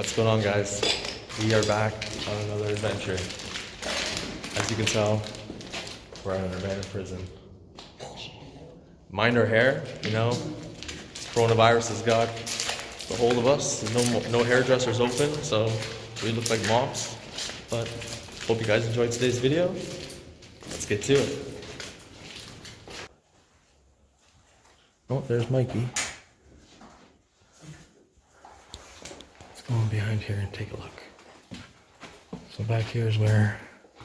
What's going on, guys? We are back on another adventure. As you can tell, we're in an abandoned prison. Mind our hair, you know. Coronavirus has got the hold of us. There's no hairdressers open, so we look like mops. But hope you guys enjoyed today's video. Let's get to it. Oh, there's Mikey. Let's go on behind here and take a look. So back here is where I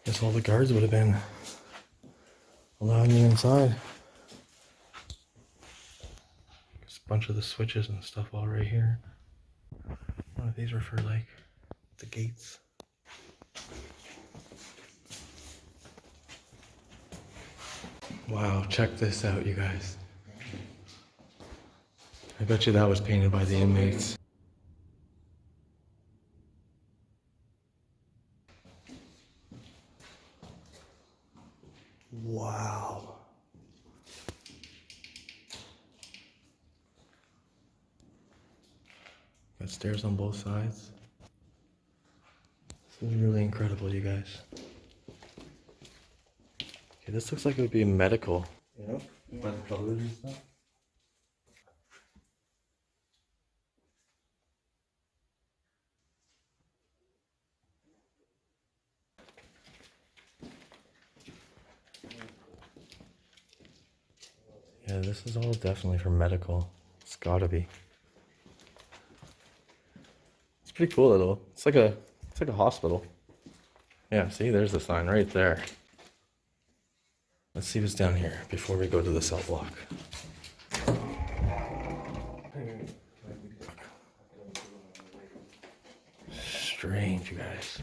guess all the guards would have been allowing you inside. There's a bunch of the switches and stuff all right here. One of these are for like the gates. Wow, check this out, you guys. I bet you that was painted by the inmates. Wow. Got stairs on both sides. This is really incredible, you guys. Okay, this looks like it would be medical. You know? By the colors and stuff. Yeah, this is all definitely for medical. It's gotta be. It's pretty cool though. It's like a hospital. Yeah, see, there's the sign right there. Let's see what's down here before we go to the cell block. Strange, you guys.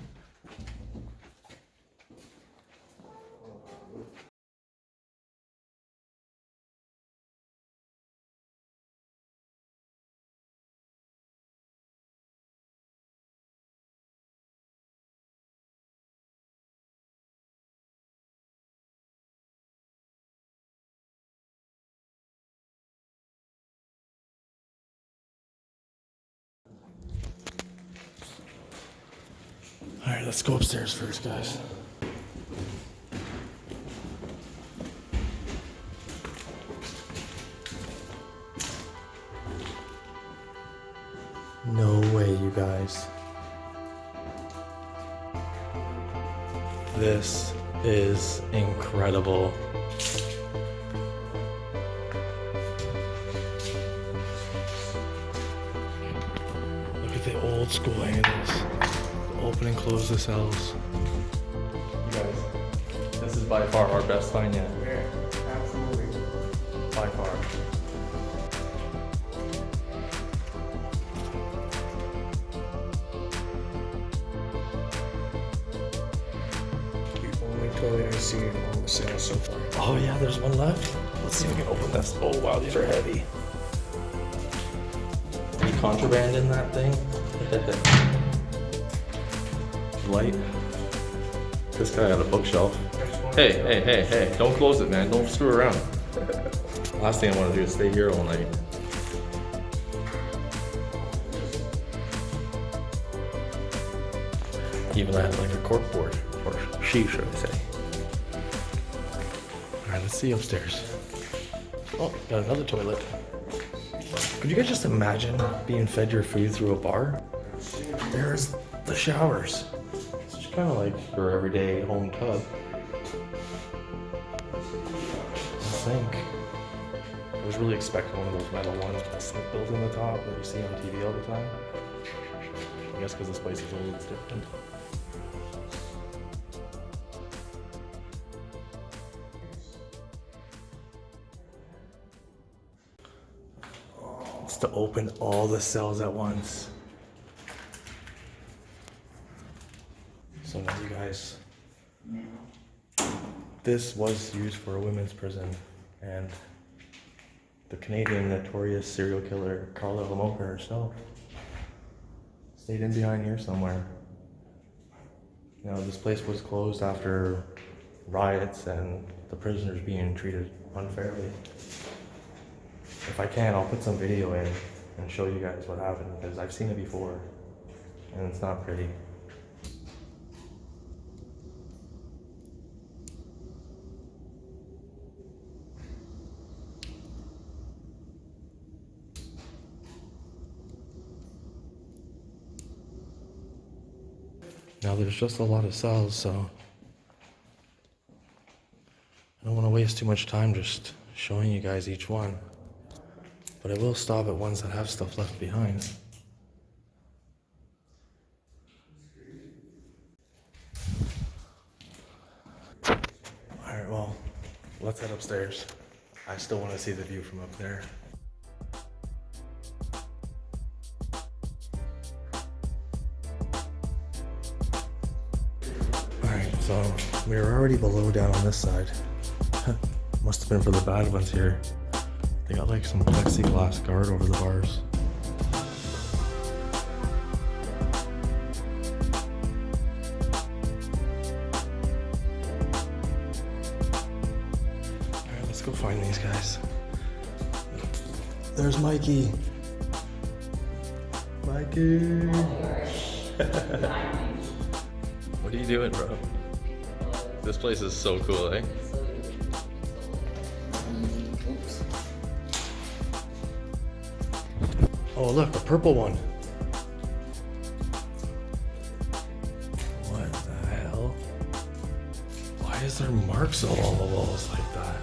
Alright, let's go upstairs first, guys. No way, you guys. This is incredible. Look at the old school angles. Open and close the cells. You guys, this is by far our best find yet. Yeah, absolutely. By far. The only toilet I've seen in all the cells so far. Oh yeah, there's one left. Let's see if we can open this. Oh wow, these are heavy. Any contraband in that thing? Light. This guy had a bookshelf. Hey, don't close it, man. Don't screw around. Last thing I want to do is stay here all night. Even had like a cork board, or sheet, should I say. Alright, let's see upstairs. Oh, got another toilet. Could you guys just imagine being fed your food through a bar? There's the showers. Kind of like your everyday home tub. I think I was really expecting one of those metal ones with the sink built in the top that you see on TV all the time. I guess because this place is old, it's different. It's to open all the cells at once. So now you guys, this was used for a women's prison, and the Canadian notorious serial killer Carla Lamoka herself stayed in behind here somewhere. You know, this place was closed after riots and the prisoners being treated unfairly. If I can, I'll put some video in and show you guys what happened, because I've seen it before and it's not pretty. Now there's just a lot of cells, so I don't want to waste too much time just showing you guys each one. But I will stop at ones that have stuff left behind. Alright, well, let's head upstairs. I still want to see the view from up there. Alright, so we were already below down on this side. Must have been for the bad ones here. They got like some plexiglass guard over the bars. Alright, let's go find these guys. There's Mikey. Mikey! What are you doing, bro? This place is so cool, eh? Oh, look, a purple one. What the hell? Why is there marks all on the walls like that?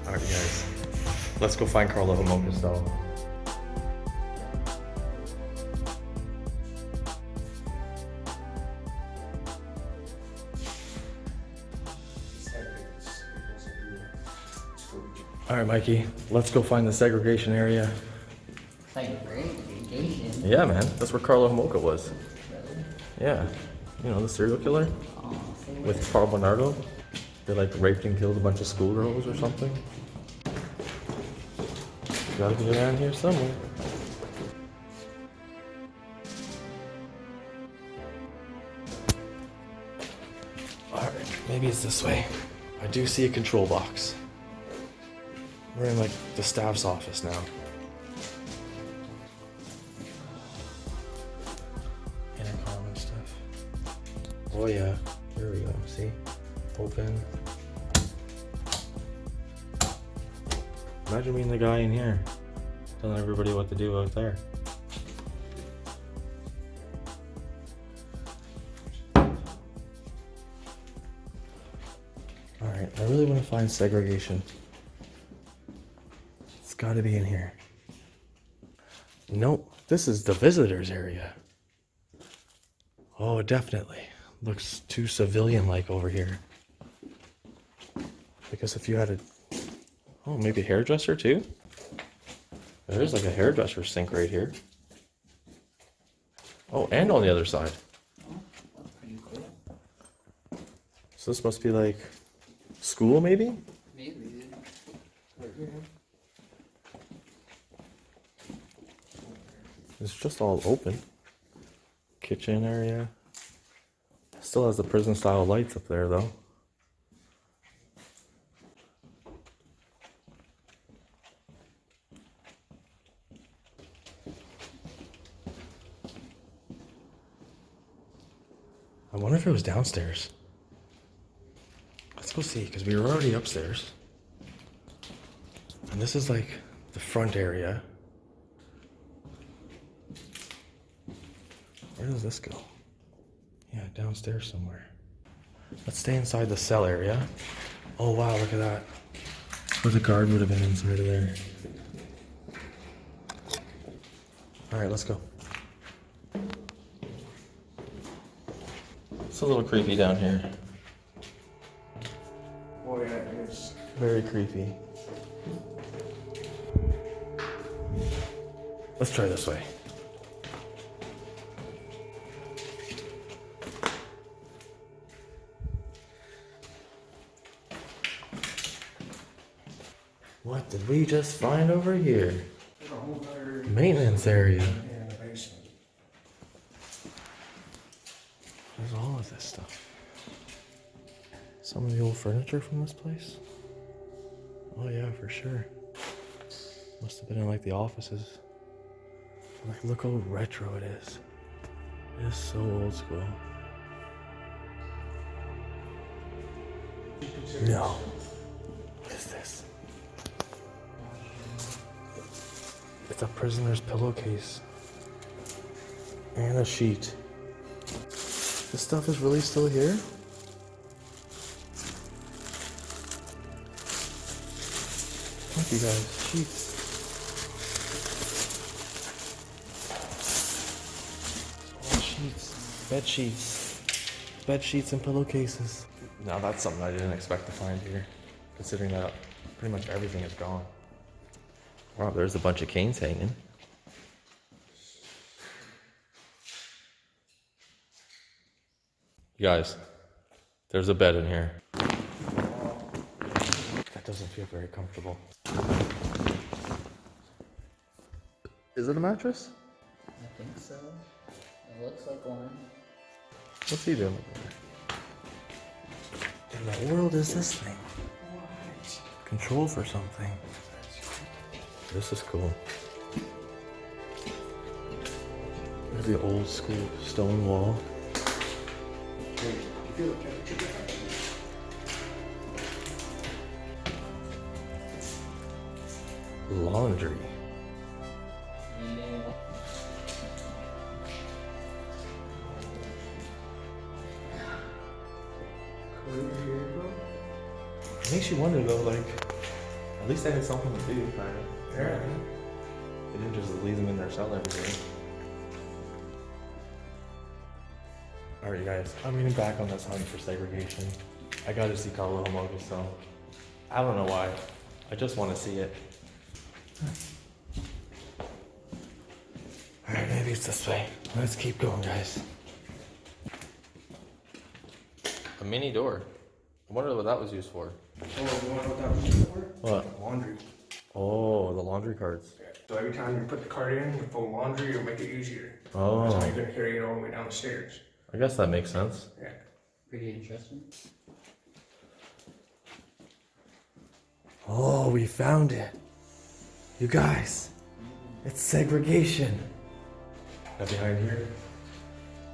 Alright, guys. Let's go find Carlo Homoka's though. Alright, Mikey, let's go find the segregation area. Segregation? Yeah, man, that's where Carlo Homoka was. Really? Yeah, you know, the serial killer Oh, with Carl Bernardo. They like raped and killed a bunch of schoolgirls or something. Gotta be around here somewhere. Alright, maybe it's this way. I do see a control box. We're in like the staff's office now. Intercom and stuff. Oh yeah, here we go, see? Open. Imagine being the guy in here, telling everybody what to do out there. Alright, I really want to find segregation. It's got to be in here. Nope, this is the visitors area. Oh, definitely. Looks too civilian-like over here. Because if you had a... Oh, maybe a hairdresser too? There is like a hairdresser sink right here. Oh, and on the other side. Oh, that's pretty cool. So this must be like school, maybe? Maybe. Right here. It's just all open. Kitchen area. Still has the prison style lights up there though. I wonder if it was downstairs. Let's go see, because we were already upstairs. And this is like the front area. Where does this go? Yeah, downstairs somewhere. Let's stay inside the cell area. Oh wow, look at that. Where the guard would have been inside of there. Alright, let's go. It's a little creepy down here. Oh yeah, it is. Very creepy. Let's try this way. What did we just find over here? There's a whole other Maintenance area. in the basement. There's all of this stuff. Some of the old furniture from this place. Oh yeah, for sure. Must have been in like the offices. Like, look how retro it is. It is so old school. No. What is this? It's a prisoner's pillowcase. And a sheet. This stuff is really still here? Look, you guys, sheets. All sheets, bed sheets and pillowcases. Now that's something I didn't expect to find here, considering that pretty much everything is gone. Wow, there's a bunch of canes hanging. You guys, there's a bed in here. That doesn't feel very comfortable. Is it a mattress? I think so. It looks like one. What's he doing? In the world is this thing? Control for something. This is cool. There's the old school stone wall. Laundry. It makes you wonder though, like, at least they had something to do, kind of. Yeah. They didn't just leave them in their cell every day. Alright, you guys, I'm getting back on this hunt for segregation. I gotta see Carlo Homoge's cell. I don't know why. I just want to see it. Alright, maybe it's this way. Let's keep going, guys. A mini door. I wonder what that was used for. Oh, you want to know what that was used for? What? Laundry. Oh, the laundry cards. Yeah. So every time you put the card in, you fold laundry, it'll make it easier. Oh. That's how you're going to carry it all the way down the stairs. I guess that makes sense. Yeah. Pretty interesting. Oh, we found it. You guys, it's segregation. Now behind here,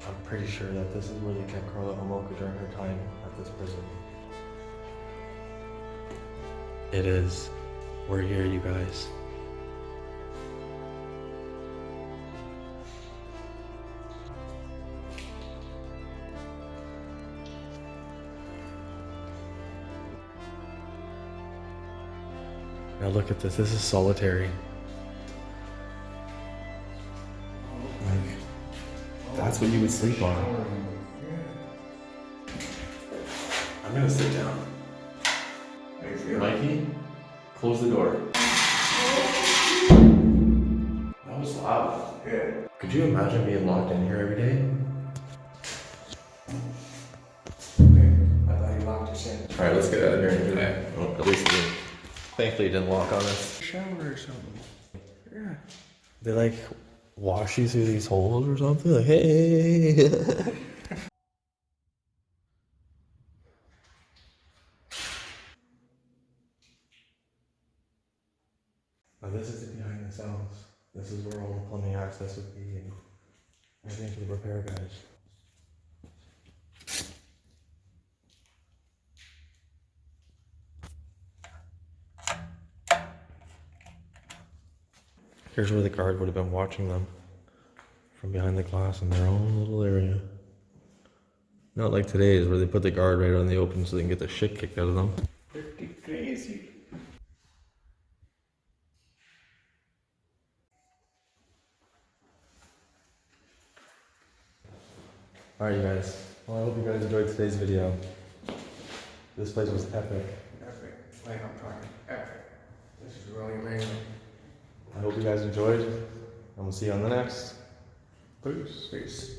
I'm pretty sure that this is where they kept Carla Homolka during her time at this prison. It is. We're here, you guys. Now look at this. This is solitary. Like, that's what you would sleep on. I'm gonna sit down. How you feel? Mikey, close the door. That was loud. Yeah. Could you imagine being locked in here every day? Okay. I thought you locked us in. Alright, let's get out of here and do that. Well, at least it didn't. Thankfully it didn't lock on us. Shower or something. Yeah. They like wash you through these holes or something? Like, hey! Now this is behind the cells. This is where all the plumbing access would be and everything for the repair guys. Here's where the guard would have been watching them from behind the glass in their own little area. Not like today's where they put the guard right on the open so they can get the shit kicked out of them. Pretty crazy. Alright you guys, well I hope you guys enjoyed today's video. This place was epic. Epic. Like I'm talking epic. This is really amazing. I hope you guys enjoyed, and we'll see you on the next. Peace. Peace.